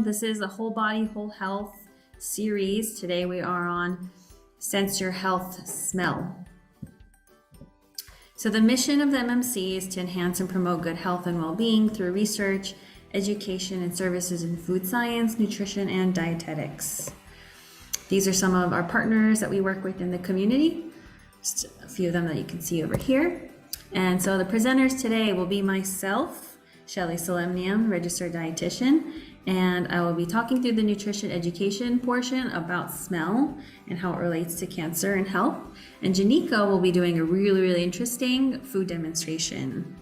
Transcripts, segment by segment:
This is a whole body, whole health series. Today we are on Sense Your Health Smell. So the mission of the MMC is to enhance and promote good health and well-being through research, education, and services in food science, nutrition, and dietetics. These are some of our partners that we work with in the community. Just a few of them that you can see over here. And so the presenters today will be myself, Shelly Solemnium, registered dietitian, and I will be talking through the nutrition education portion about smell and how it relates to cancer and health. And Janika will be doing a really interesting food demonstration.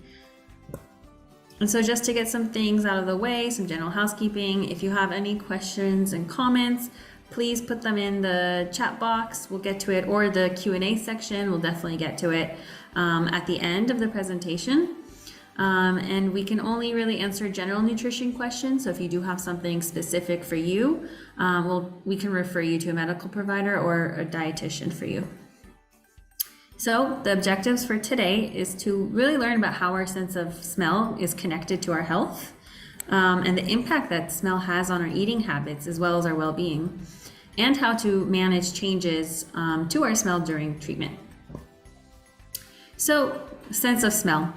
And so just to get some things out of the way, some general housekeeping, if you have any questions and comments, please put them in the chat box. We'll get to it, or the Q&A section. We'll definitely get to it at the end of the presentation. And we can only really answer general nutrition questions. So if you do have something specific for you, we can refer you to a medical provider or a dietitian for you. So the objectives for today is to really learn about how our sense of smell is connected to our health, and the impact that smell has on our eating habits as well as our well-being, and how to manage changes to our smell during treatment. So, sense of smell.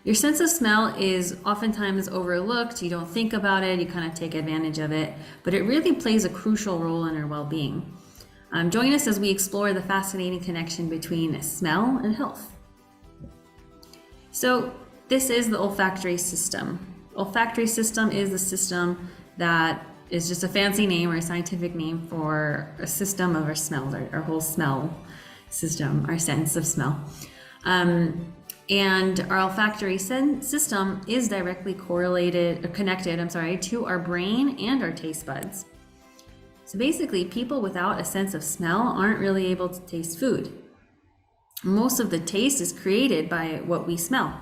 Your sense of smell is oftentimes overlooked. You don't think about it, you kind of take advantage of it, but it really plays a crucial role in our well-being. Join us as we explore the fascinating connection between smell and health. So this is the olfactory system. Olfactory system is the system that is just a fancy name or a scientific name for a system of our smells, our whole smell system, our sense of smell. And our olfactory system is directly connected to our brain and our taste buds. So basically, people without a sense of smell aren't really able to taste food. Most of the taste is created by what we smell.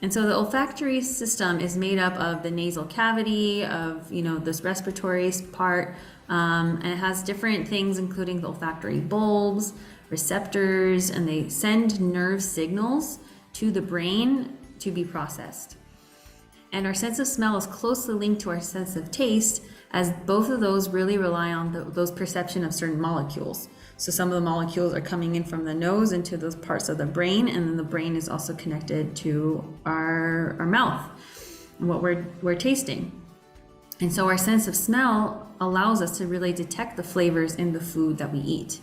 And so the olfactory system is made up of the nasal cavity, of this respiratory part, and it has different things, including the olfactory bulbs, receptors, and they send nerve signals to the brain to be processed. And our sense of smell is closely linked to our sense of taste, as both of those really rely on those perception of certain molecules. So some of the molecules are coming in from the nose into those parts of the brain, and then the brain is also connected to our mouth and what we're tasting. And so our sense of smell allows us to really detect the flavors in the food that we eat.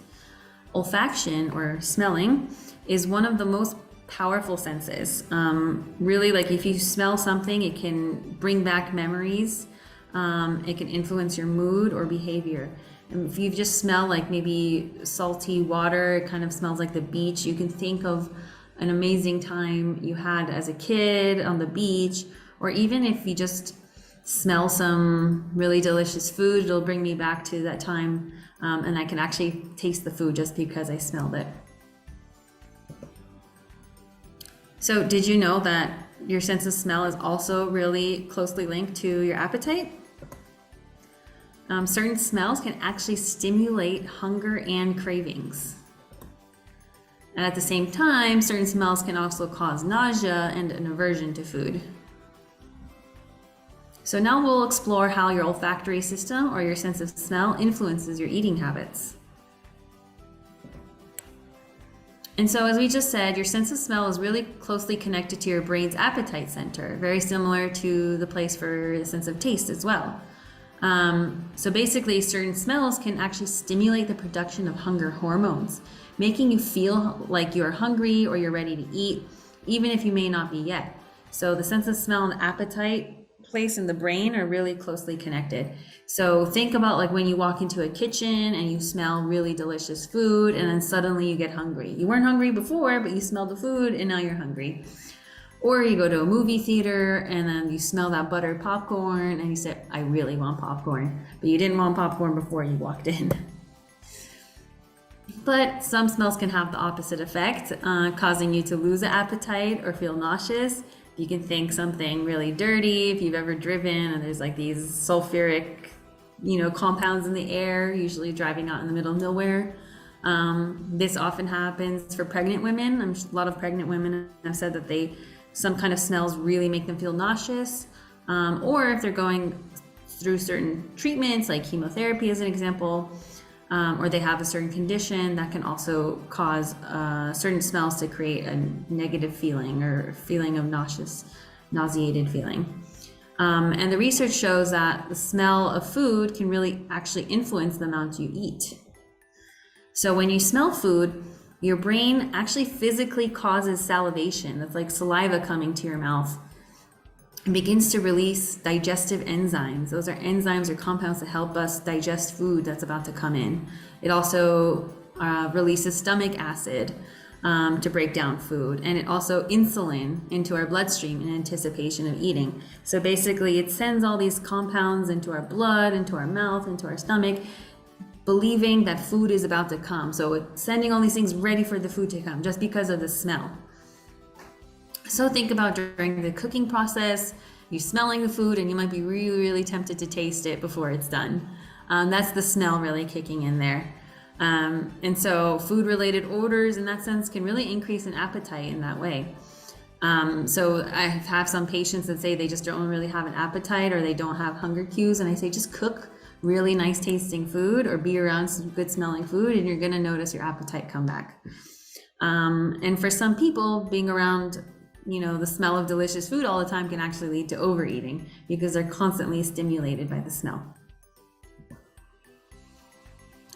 Olfaction, or smelling, is one of the most powerful senses. Really, like if you smell something, it can bring back memories. It can influence your mood or behavior. And if you just smell like maybe salty water, it kind of smells like the beach, you can think of an amazing time you had as a kid on the beach. Or even if you just smell some really delicious food, it'll bring me back to that time, and I can actually taste the food just because I smelled it. So did you know that your sense of smell is also really closely linked to your appetite? Certain smells can actually stimulate hunger and cravings. And at the same time, certain smells can also cause nausea and an aversion to food. So now we'll explore how your olfactory system, or your sense of smell, influences your eating habits. And so as we just said, your sense of smell is really closely connected to your brain's appetite center, very similar to the place for the sense of taste as well. So basically, certain smells can actually stimulate the production of hunger hormones, making you feel like you're hungry or you're ready to eat, even if you may not be yet. So the sense of smell and appetite place in the brain are really closely connected. So think about like when you walk into a kitchen and you smell really delicious food, and then suddenly you get hungry. You weren't hungry before, but you smelled the food and now you're hungry. Or you go to a movie theater and then you smell that buttered popcorn and you say, I really want popcorn, but you didn't want popcorn before you walked in. But some smells can have the opposite effect, causing you to lose an appetite or feel nauseous. You can think something really dirty, if you've ever driven and there's like these sulfuric, compounds in the air, usually driving out in the middle of nowhere. This often happens for pregnant women. A lot of pregnant women have said that some kind of smells really make them feel nauseous. Or if they're going through certain treatments like chemotherapy as an example, or they have a certain condition that can also cause certain smells to create a negative feeling or feeling of nauseated feeling. And the research shows that the smell of food can really actually influence the amount you eat. So when you smell food, your brain actually physically causes salivation. That's like saliva coming to your mouth. It begins to release digestive enzymes. Those are enzymes or compounds that help us digest food that's about to come in. It also releases stomach acid to break down food, and it also insulin into our bloodstream in anticipation of eating. So basically it sends all these compounds into our blood, into our mouth, into our stomach, believing that food is about to come. So it's sending all these things ready for the food to come just because of the smell. So think about during the cooking process, you're smelling the food and you might be really, really tempted to taste it before it's done. That's the smell really kicking in there. And so food related odors in that sense can really increase an appetite in that way. So I have some patients that say they just don't really have an appetite or they don't have hunger cues, and I say just cook really nice tasting food or be around some good smelling food and you're gonna notice your appetite come back. And for some people, being around the smell of delicious food all the time can actually lead to overeating because they're constantly stimulated by the smell.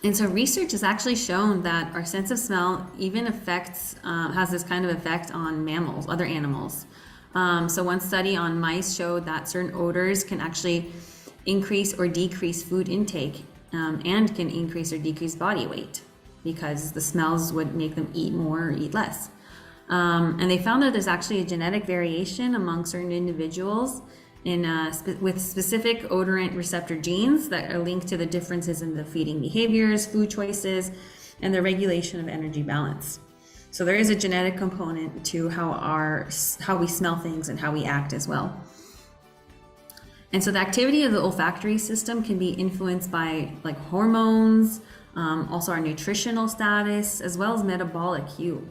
And so research has actually shown that our sense of smell even has this kind of effect on mammals, other animals. So one study on mice showed that certain odors can actually increase or decrease food intake and can increase or decrease body weight because the smells would make them eat more or eat less. And they found that there's actually a genetic variation among certain individuals with specific odorant receptor genes that are linked to the differences in the feeding behaviors, food choices, and the regulation of energy balance. So there is a genetic component to how we smell things and how we act as well. And so the activity of the olfactory system can be influenced by like hormones, also our nutritional status, as well as metabolic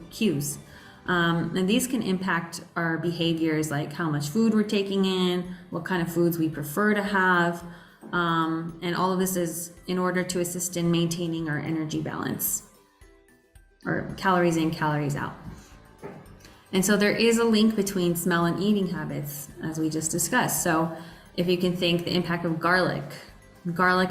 cues. And these can impact our behaviors, like how much food we're taking in, what kind of foods we prefer to have, and all of this is in order to assist in maintaining our energy balance, or calories in, calories out. And so there is a link between smell and eating habits, as we just discussed. So if you can think the impact of garlic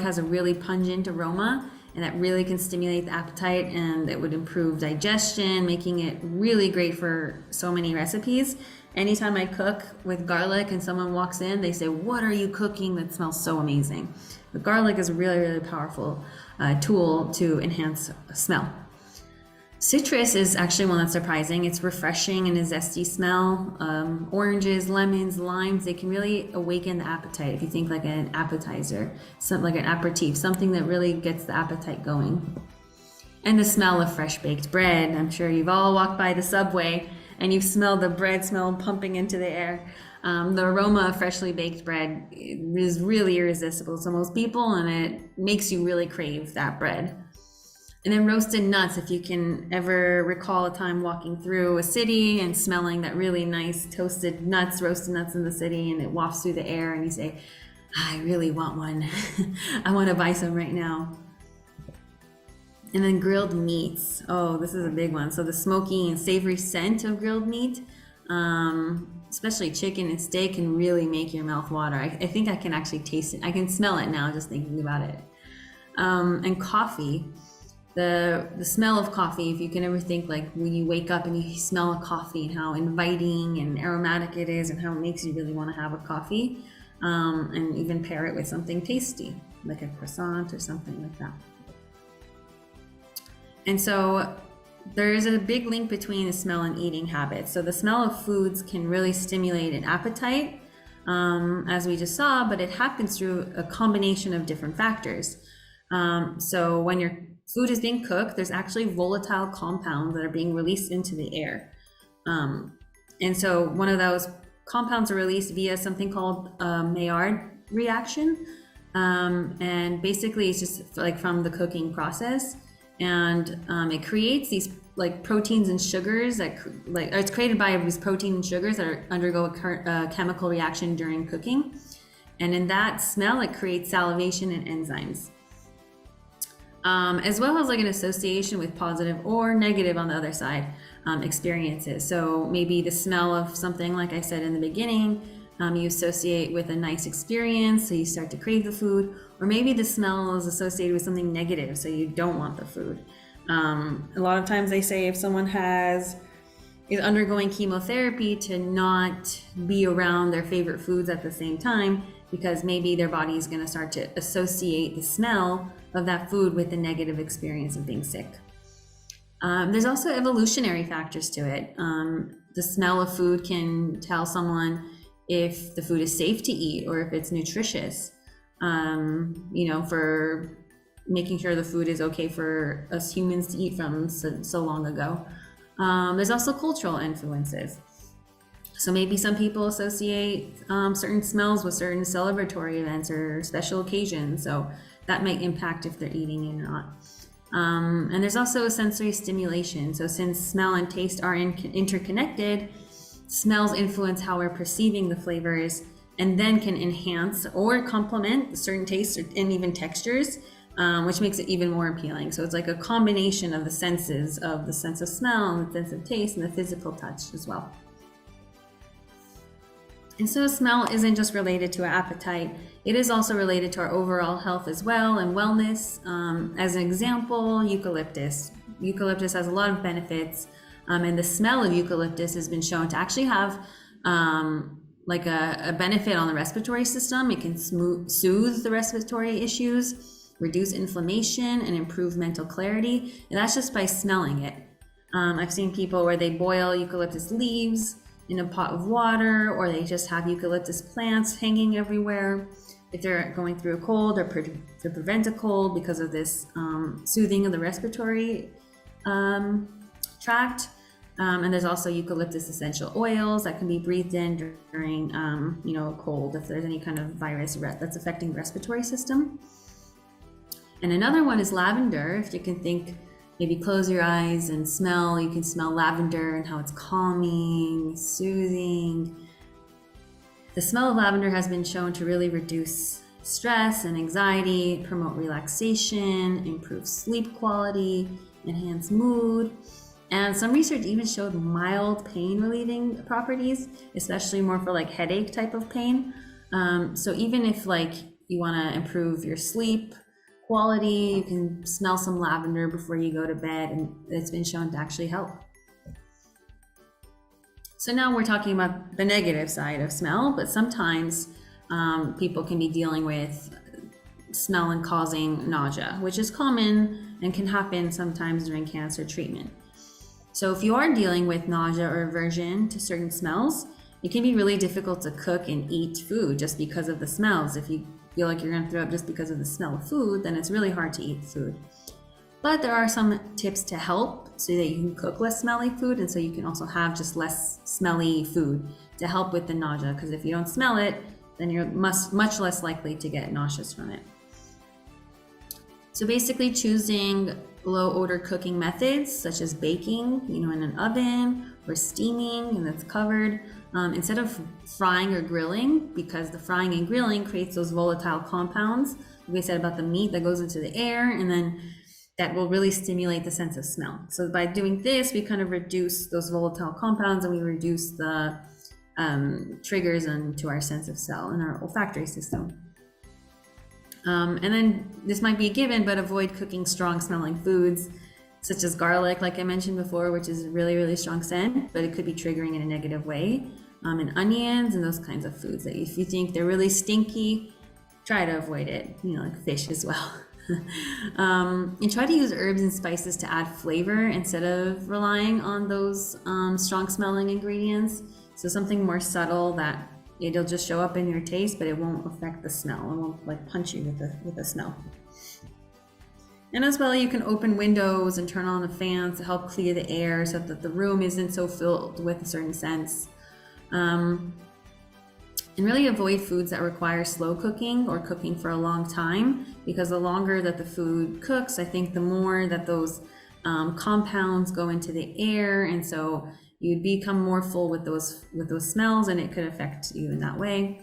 has a really pungent aroma, and that really can stimulate the appetite, and it would improve digestion, making it really great for so many recipes. Anytime I cook with garlic and someone walks in, they say, "What are you cooking that smells so amazing?" But garlic is a really, really powerful tool to enhance smell. Citrus is actually one that's surprising. It's refreshing and a zesty smell. Oranges, lemons, limes, they can really awaken the appetite. If you think like an appetizer, something like an aperitif, something that really gets the appetite going. And the smell of fresh baked bread. I'm sure you've all walked by the Subway and you've smelled the bread smell pumping into the air. The aroma of freshly baked bread is really irresistible to most people, and it makes you really crave that bread. And then roasted nuts, if you can ever recall a time walking through a city and smelling that really nice roasted nuts in the city, and it wafts through the air and you say, "I really want one." I want to buy some right now. And then grilled meats. Oh, this is a big one. So the smoky and savory scent of grilled meat, especially chicken and steak, can really make your mouth water. I think I can actually taste it. I can smell it now just thinking about it. And coffee. The smell of coffee, if you can ever think like when you wake up and you smell a coffee and how inviting and aromatic it is and how it makes you really want to have a coffee, and even pair it with something tasty like a croissant or something like that. And so there is a big link between the smell and eating habits. So the smell of foods can really stimulate an appetite, as we just saw, but it happens through a combination of different factors. So when your food is being cooked, there's actually volatile compounds that are being released into the air. And so one of those compounds are released via something called Maillard reaction. And basically it's just like from the cooking process. And it creates these like proteins and sugars that it's created by these proteins and sugars that undergo a chemical reaction during cooking. And in that smell, it creates salivation and enzymes. As well as like an association with positive or negative on the other side experiences. So maybe the smell of something, like I said in the beginning, you associate with a nice experience, so you start to crave the food, or maybe the smell is associated with something negative, so you don't want the food. A lot of times they say if someone is undergoing chemotherapy to not be around their favorite foods at the same time, because maybe their body is going to start to associate the smell of that food with the negative experience of being sick. There's also evolutionary factors to it. The smell of food can tell someone if the food is safe to eat or if it's nutritious, for making sure the food is okay for us humans to eat from so long ago. There's also cultural influences. So maybe some people associate certain smells with certain celebratory events or special occasions. So that might impact if they're eating it or not. And there's also a sensory stimulation. So since smell and taste are interconnected, smells influence how we're perceiving the flavors and then can enhance or complement certain tastes and even textures, which makes it even more appealing. So it's like a combination of the senses, of the sense of smell and the sense of taste and the physical touch as well. And so smell isn't just related to our appetite, it is also related to our overall health as well and wellness. As an example, eucalyptus. Eucalyptus has a lot of benefits, and the smell of eucalyptus has been shown to actually have like a benefit on the respiratory system. It can soothe the respiratory issues, reduce inflammation, and improve mental clarity. And that's just by smelling it. I've seen people where they boil eucalyptus leaves in a pot of water, or they just have eucalyptus plants hanging everywhere if they're going through a cold or to prevent a cold because of this soothing of the respiratory tract. And there's also eucalyptus essential oils that can be breathed in during a cold if there's any kind of virus that's affecting the respiratory system. And another one is lavender. If you can think, maybe close your eyes and smell, you can smell lavender and how it's calming, soothing. The smell of lavender has been shown to really reduce stress and anxiety, promote relaxation, improve sleep quality, enhance mood. And some research even showed mild pain relieving properties, especially more for like headache type of pain. So even if like you want to improve your sleep quality, you can smell some lavender before you go to bed, and it's been shown to actually help. So now we're talking about the negative side of smell, but sometimes people can be dealing with smell and causing nausea, which is common and can happen sometimes during cancer treatment. So if you are dealing with nausea or aversion to certain smells, it can be really difficult to cook and eat food just because of the smells. If you feel like you're going to throw up just because of the smell of food, then it's really hard to eat food. But there are some tips to help so that you can cook less smelly food, and so you can also have just less smelly food to help with the nausea, because if you don't smell it, then you're much less likely to get nauseous from it. So basically choosing low odor cooking methods such as baking, in an oven, or steaming and that's covered, instead of frying or grilling, because the frying and grilling creates those volatile compounds, like we said about the meat that goes into the air, and then that will really stimulate the sense of smell. So by doing this, we kind of reduce those volatile compounds and we reduce the triggers into our sense of smell in our olfactory system. And then this might be a given, but avoid cooking strong smelling foods such as garlic, like I mentioned before, which is a really, really strong scent, but it could be triggering in a negative way. And onions and those kinds of foods that if you think they're really stinky, try to avoid it, like fish as well. And try to use herbs and spices to add flavor instead of relying on those strong smelling ingredients. So something more subtle that it'll just show up in your taste, but it won't affect the smell. It won't like punch you with the smell. And as well, you can open windows and turn on the fans to help clear the air so that the room isn't so filled with a certain scents. And really avoid foods that require slow cooking or cooking for a long time, because the longer that the food cooks, I think the more that those compounds go into the air, and so you'd become more full with those smells, and it could affect you in that way.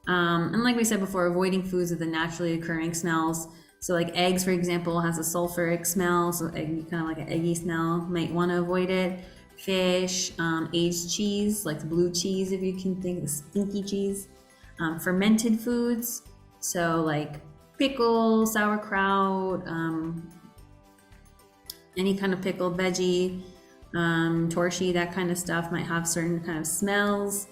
And like we said before, avoiding foods with the naturally occurring smells. So like eggs, for example, has a sulfuric smell, so kind of like an eggy smell. Might want to avoid it. Fish, aged cheese, like the blue cheese, if you can think, the stinky cheese. Fermented foods, so like pickle, sauerkraut, any kind of pickled veggie, torshi, that kind of stuff might have certain kind of smells.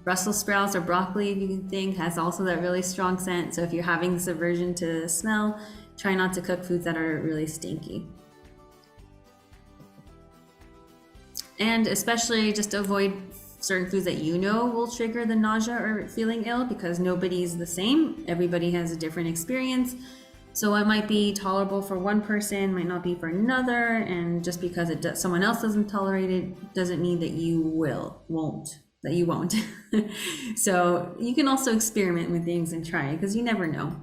Brussels sprouts or broccoli, if you can think, has also that really strong scent. So if you're having this aversion to smell, try not to cook foods that are really stinky. And especially just avoid certain foods that you know will trigger the nausea or feeling ill, because nobody's the same. Everybody has a different experience. So what might be tolerable for one person might not be for another. And just because someone else doesn't tolerate it doesn't mean that you won't. So you can also experiment with things and try it, because you never know.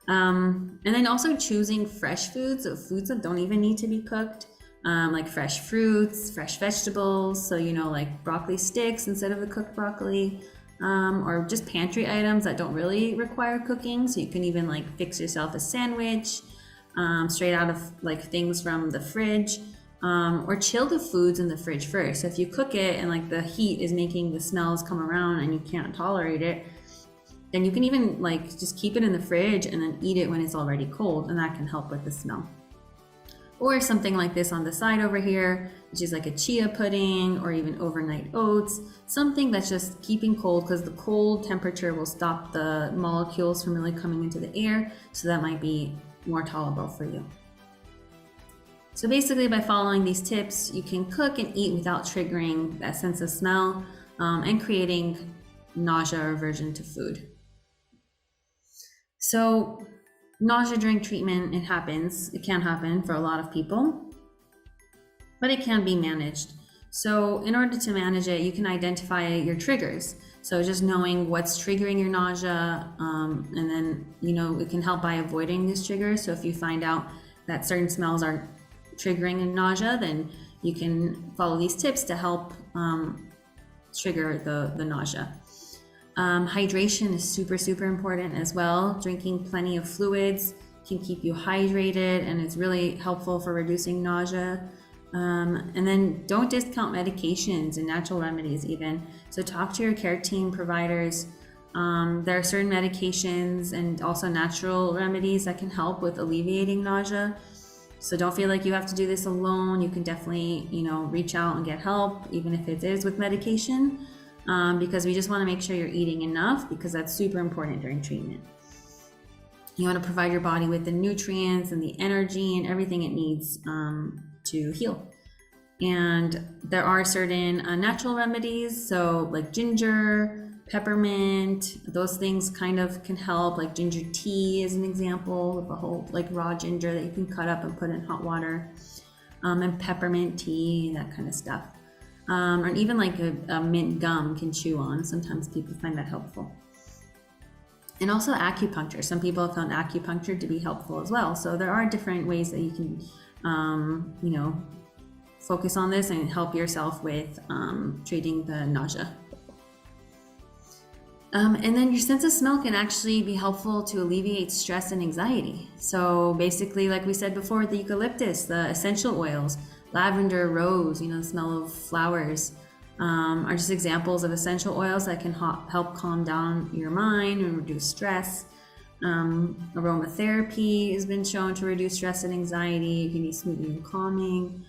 And then also choosing fresh foods, so foods that don't even need to be cooked. Like fresh fruits, fresh vegetables, so like broccoli sticks instead of the cooked broccoli, or just pantry items that don't really require cooking, so you can even like fix yourself a sandwich straight out of like things from the fridge, or chill the foods in the fridge first. So if you cook it and like the heat is making the smells come around and you can't tolerate it, then you can even like just keep it in the fridge and then eat it when it's already cold, and that can help with the smell. Or something like this on the side over here, which is like a chia pudding or even overnight oats, something that's just keeping cold, because the cold temperature will stop the molecules from really coming into the air, so that might be more tolerable for you. So basically, by following these tips, you can cook and eat without triggering that sense of smell, and creating nausea or aversion to food. So nausea during treatment, it can happen for a lot of people, but it can be managed. So in order to manage it, you can identify your triggers. So just knowing what's triggering your nausea, and then, it can help by avoiding these triggers. So if you find out that certain smells are triggering nausea, then you can follow these tips to help trigger the nausea. Hydration is super, super important as well. Drinking plenty of fluids can keep you hydrated, and it's really helpful for reducing nausea. And then don't discount medications and natural remedies even. So talk to your care team providers. There are certain medications and also natural remedies that can help with alleviating nausea. So don't feel like you have to do this alone. You can definitely, reach out and get help, even if it is with medication. Because we just want to make sure you're eating enough, because that's super important during treatment. You want to provide your body with the nutrients and the energy and everything it needs to heal. And there are certain natural remedies, so like ginger, peppermint, those things kind of can help. Like ginger tea is an example of a whole like raw ginger that you can cut up and put in hot water, and peppermint tea, that kind of stuff. Or even like a mint gum can chew on. Sometimes people find that helpful. And also acupuncture. Some people have found acupuncture to be helpful as well. So there are different ways that you can, focus on this and help yourself with treating the nausea. And then your sense of smell can actually be helpful to alleviate stress and anxiety. So basically, like we said before, the eucalyptus, the essential oils, lavender, rose, the smell of flowers, are just examples of essential oils that can help calm down your mind and reduce stress. Aromatherapy has been shown to reduce stress and anxiety. It can be smoothing and calming.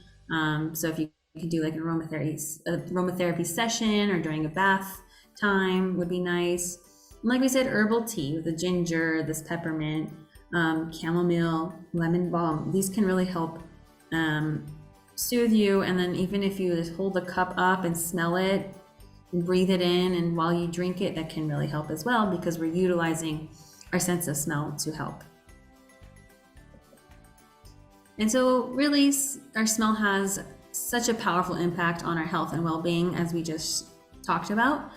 So if you can do like an aromatherapy session or during a bath time would be nice. And like we said, herbal tea with the ginger, this peppermint, chamomile, lemon balm, these can really help soothe you. And then even if you just hold the cup up and smell it and breathe it in, and while you drink it, that can really help as well, because we're utilizing our sense of smell to help. And so really, our smell has such a powerful impact on our health and well-being, as we just talked about.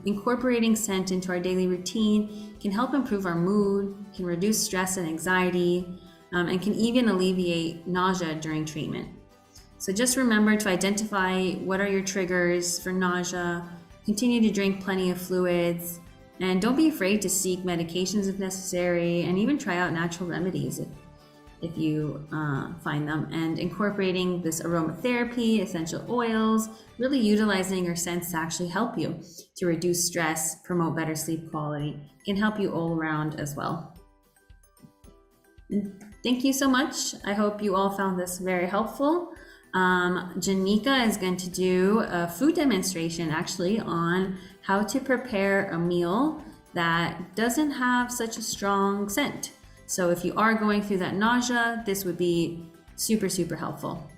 Incorporating scent into our daily routine can help improve our mood, can reduce stress and anxiety, and can even alleviate nausea during treatment. So just remember to identify what are your triggers for nausea, Continue to drink plenty of fluids, and don't be afraid to seek medications if necessary, and even try out natural remedies if you find them. And incorporating this aromatherapy, essential oils, really utilizing your scents to actually help you to reduce stress, promote better sleep quality, can help you all around as well. And thank you so much. I hope you all found this very helpful. Janika is going to do a food demonstration actually on how to prepare a meal that doesn't have such a strong scent. So if you are going through that nausea, this would be super, super helpful.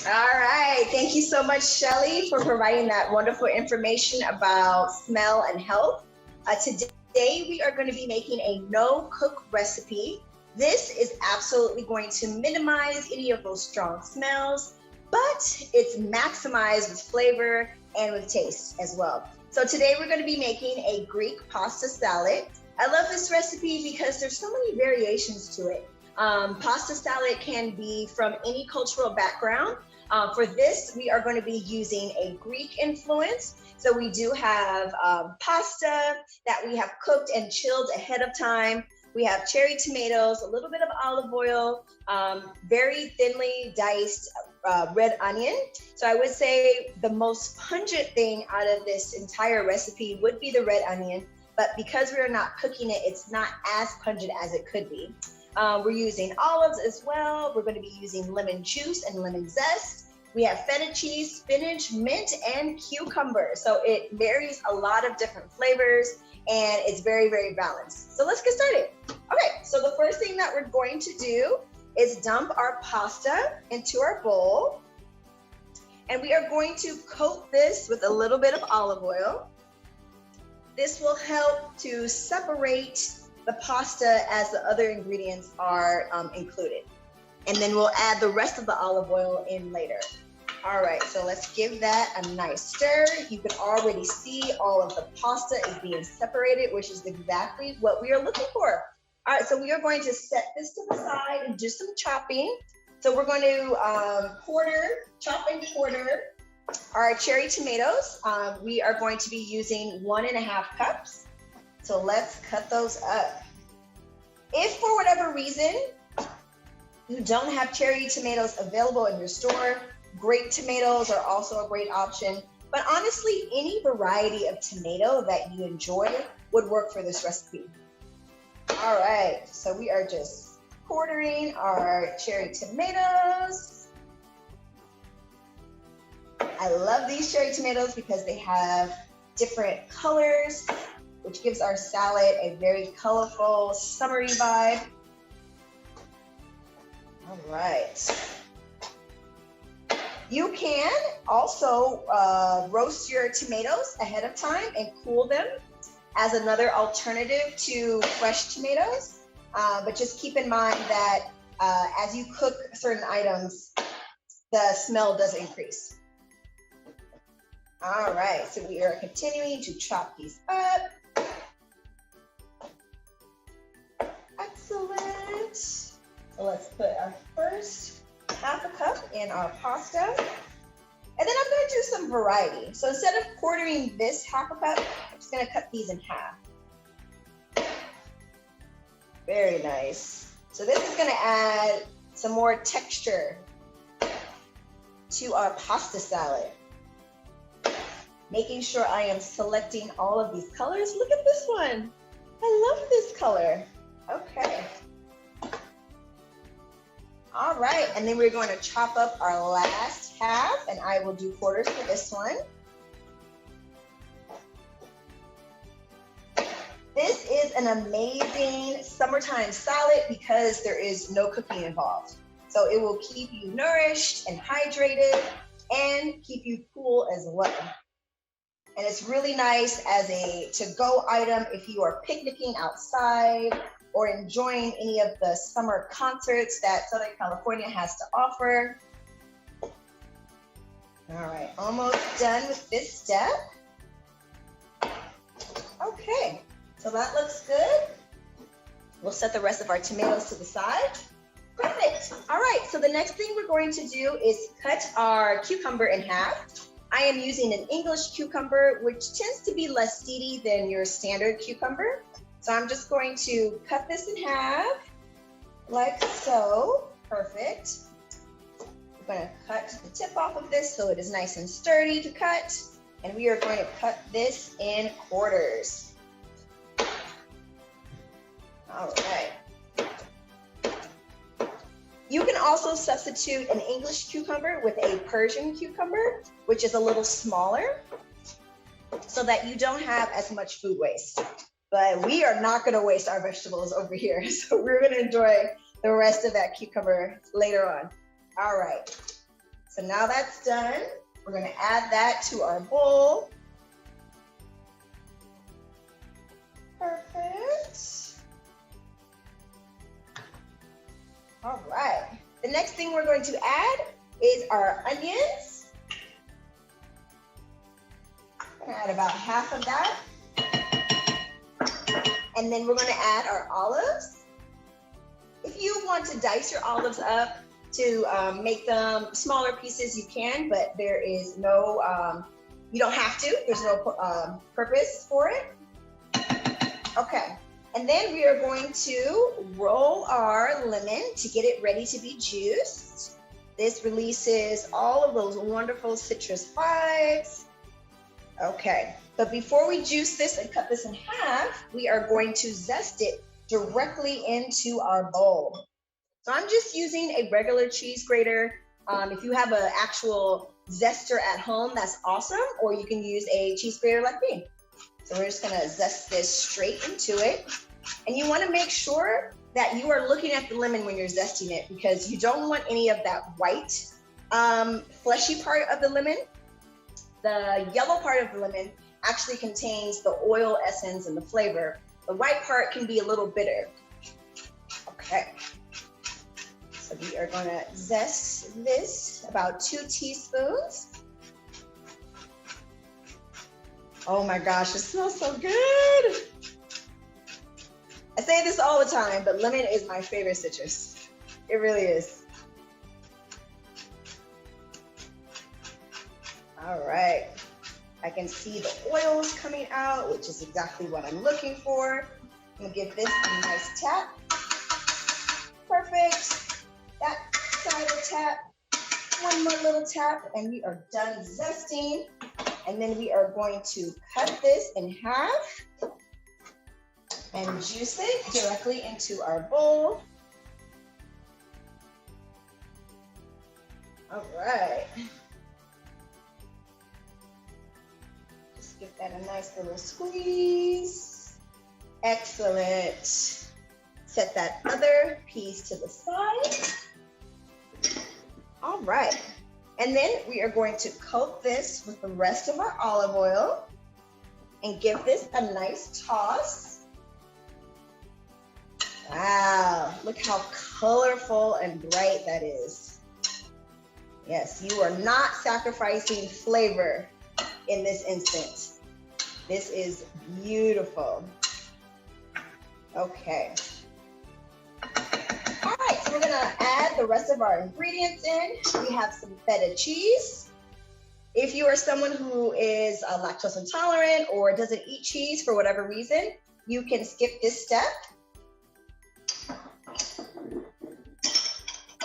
All right, thank you so much, Shelly, for providing that wonderful information about smell and health. Today, we are going to be making a no-cook recipe. This is absolutely going to minimize any of those strong smells, but it's maximized with flavor and with taste as well. So today we're going to be making a Greek pasta salad. I love this recipe because there's so many variations to it. Pasta salad can be from any cultural background. For this, we are going to be using a Greek influence. So we do have pasta that we have cooked and chilled ahead of time. We have cherry tomatoes, a little bit of olive oil, very thinly diced red onion. So I would say the most pungent thing out of this entire recipe would be the red onion, but because we're not cooking it, it's not as pungent as it could be. We're using olives as well. We're going to be using lemon juice and lemon zest. We have feta cheese, spinach, mint, and cucumber. So it marries a lot of different flavors and it's very, very balanced. So let's get started. Okay, so the first thing that we're going to do is dump our pasta into our bowl. And we are going to coat this with a little bit of olive oil. This will help to separate the pasta as the other ingredients are included. And then we'll add the rest of the olive oil in later. All right, so let's give that a nice stir. You can already see all of the pasta is being separated, which is exactly what we are looking for. All right, so we are going to set this to the side and do some chopping. So we're going to chop and quarter our cherry tomatoes. We are going to be using 1.5 cups. So let's cut those up. If for whatever reason you don't have cherry tomatoes available in your store, grape tomatoes are also a great option. But honestly, any variety of tomato that you enjoy would work for this recipe. All right, so we are just quartering our cherry tomatoes. I love these cherry tomatoes because they have different colors, which gives our salad a very colorful, summery vibe. All right. You can also roast your tomatoes ahead of time and cool them as another alternative to fresh tomatoes. But just keep in mind that as you cook certain items, the smell does increase. All right, so we are continuing to chop these up. Excellent. So let's put our first 1/2 cup in our pasta. And then I'm going to do some variety. So instead of quartering this 1/2 cup, I'm just going to cut these in half. Very nice. So this is going to add some more texture to our pasta salad. Making sure I am selecting all of these colors. Look at this one. I love this color. Okay. All right, and then we're going to chop up our last half, and I will do quarters for this one. This is an amazing summertime salad because there is no cooking involved. So it will keep you nourished and hydrated and keep you cool as well. And it's really nice as a to-go item if you are picnicking outside or enjoying any of the summer concerts that Southern California has to offer. All right, almost done with this step. Okay, so that looks good. We'll set the rest of our tomatoes to the side. Perfect. All right, so the next thing we're going to do is cut our cucumber in half. I am using an English cucumber, which tends to be less seedy than your standard cucumber. So I'm just going to cut this in half, like so. Perfect. We're going to cut the tip off of this so it is nice and sturdy to cut. And we are going to cut this in quarters. All right. You can also substitute an English cucumber with a Persian cucumber, which is a little smaller, so that you don't have as much food waste. But we are not going to waste our vegetables over here, so we're going to enjoy the rest of that cucumber later on. All right, so now that's done. We're going to add that to our bowl. Perfect. All right, the next thing we're going to add is our onions. I'm gonna add about half of that. And then we're gonna add our olives. If you want to dice your olives up to make them smaller pieces, you can, but there is no, you don't have to, there's no purpose for it. Okay. And then we are going to roll our lemon to get it ready to be juiced. This releases all of those wonderful citrus vibes. Okay, but before we juice this and cut this in half, we are going to zest it directly into our bowl. So I'm just using a regular cheese grater. If you have an actual zester at home, that's awesome, or you can use a cheese grater like me. So we're just gonna zest this straight into it. And you wanna make sure that you are looking at the lemon when you're zesting it, because you don't want any of that white, fleshy part of the lemon. The yellow part of the lemon actually contains the oil essence and the flavor. The white part can be a little bitter. Okay. So we are gonna zest this about 2 teaspoons. Oh my gosh, it smells so good. I say this all the time, but lemon is my favorite citrus. It really is. All right. I can see the oils coming out, which is exactly what I'm looking for. I'm gonna give this a nice tap. Perfect. That side of tap. One more little tap, and we are done zesting. And then we are going to cut this in half and juice it directly into our bowl. All right. Just give that a nice little squeeze. Excellent. Set that other piece to the side. All right. And then we are going to coat this with the rest of our olive oil and give this a nice toss. Wow, look how colorful and bright that is. Yes, you are not sacrificing flavor in this instance. This is beautiful. Okay. All right, so we're gonna add the rest of our ingredients in. We have some feta cheese. If you are someone who is lactose intolerant or doesn't eat cheese for whatever reason, you can skip this step.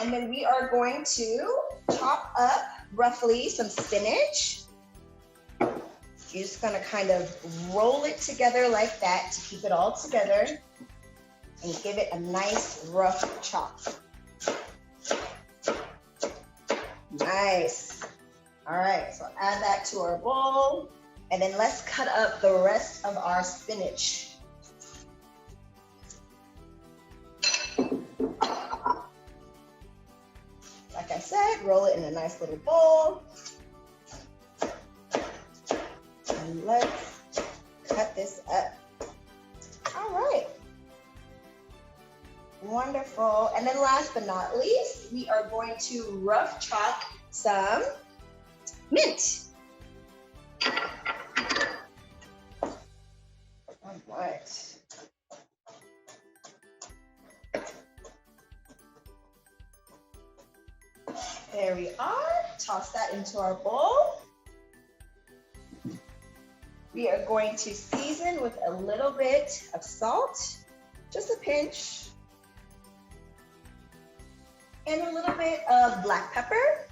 And then we are going to chop up roughly some spinach. You're just gonna kind of roll it together like that to keep it all together and give it a nice rough chop. Nice. All right, so add that to our bowl, and then let's cut up the rest of our spinach. Like I said, roll it in a nice little bowl. And let's cut this up. All right. Wonderful. And then last but not least, we are going to rough chop some mint. All right. There we are. Toss that into our bowl. We are going to season with a little bit of salt, just a pinch, and a little bit of black pepper.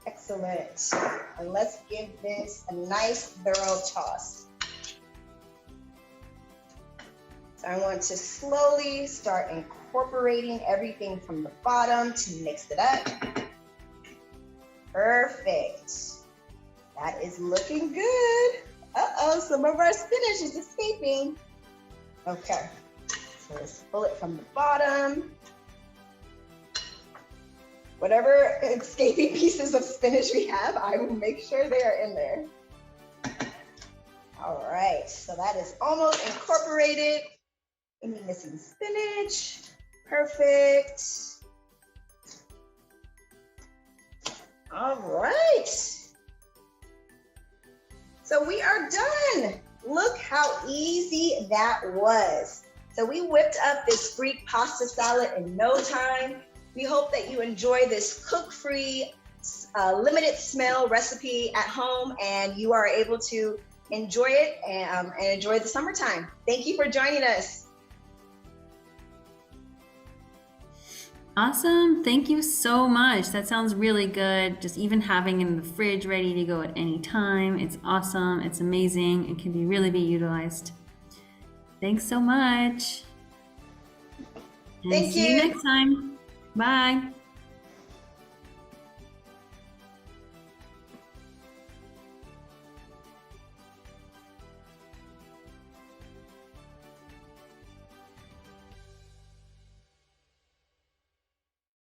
Excellent. And let's give this a nice thorough toss. So I want to slowly start incorporating everything from the bottom to mix it up. Perfect. That is looking good. Uh-oh, some of our spinach is escaping. Okay, so let's pull it from the bottom. Whatever escaping pieces of spinach we have, I will make sure they are in there. All right, so that is almost incorporated. Any missing spinach? Perfect. All right. So we are done. Look how easy that was. So we whipped up this Greek pasta salad in no time. We hope that you enjoy this cook-free, limited smell recipe at home, and you are able to enjoy it and enjoy the summertime. Thank you for joining us. Awesome. Thank you so much. That sounds really good. Just even having it in the fridge ready to go at any time. It's awesome. It's amazing. It can really be utilized. Thanks so much. And Thank see you. you next time. Bye.